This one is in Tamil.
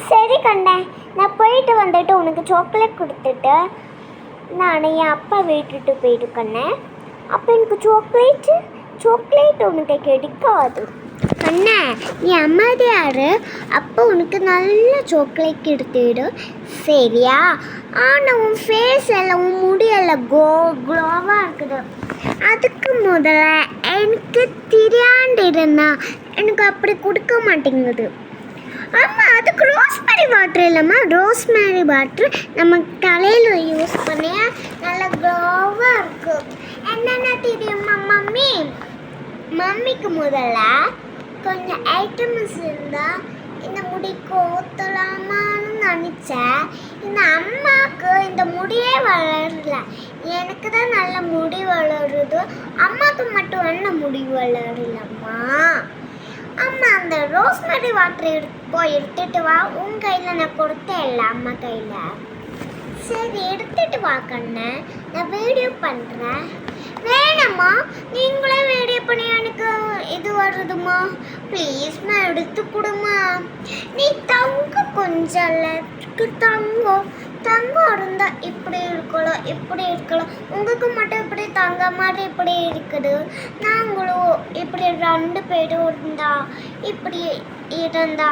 சரி கண்ணே, நான் போயிட்டு வந்துட்டு உனக்கு சாக்லேட் கொடுத்துட்டு நான் என் அப்பா விட்டுட்டு போயிட்டு அப்போ எனக்கு சாக்லேட் உனக்கு கிடைக்காது கண்ணே. நீ அமைதியாரு, அப்போ உனக்கு நல்ல சாக்லேட் எடுத்துடு சரியா? ஆனால் உன் ஃபேஸ் எல்லாம் உன் முடியெல்லாம் க்ளோவாக இருக்குது. அதுக்கு முதல்ல எனக்கு தெரியாண்டு இருந்தா எனக்கு அப்படி கொடுக்க மாட்டேங்குது. ஆமாம், அதுக்கு ரோஸ்மேரி வாட்டர் இல்லைம்மா, ரோஸ்மேரி வாட்டர் நம்ம தலையில் யூஸ் பண்ணியா நல்லா க்ளோவாக இருக்கும். என்னென்ன தெரியுமா மம்மிக்கு முதல்ல கொஞ்சம் ஐட்டம்ஸ் இருந்தால் இந்த முடி கோத்தலாமான்னு நினச்சேன். இந்த அம்மாவுக்கு இந்த முடியே வளரல, எனக்கு தான் நல்ல முடி வளருது, அம்மாவுக்கு மட்டும் என்ன முடி வளரலம்மா. அம்மா அந்த ரோஸ்மேரி வாட்டர் போய் எடுத்துட்டு வா. உன் கையில் நான் கொடுத்தேன் இல்லை அம்மா கையில். சரி எடுத்துட்டு வா கண்ணு, நான் வீடியோ பண்ணுறேன். வேணாம்மா, நீங்களே வீடியோ பண்ணி எனக்கு இது வருதுமா, ப்ளீஸ்மா எடுத்து கொடுமா. நீ கொஞ்சம் தங்கம் இருந்தால் இப்படி இருக்கலாம். உங்களுக்கு மட்டும் இப்படி தங்க மாதிரி இப்படி இருக்குது. நாங்களும் இப்படி 2 பேரும் இப்படி இருந்தா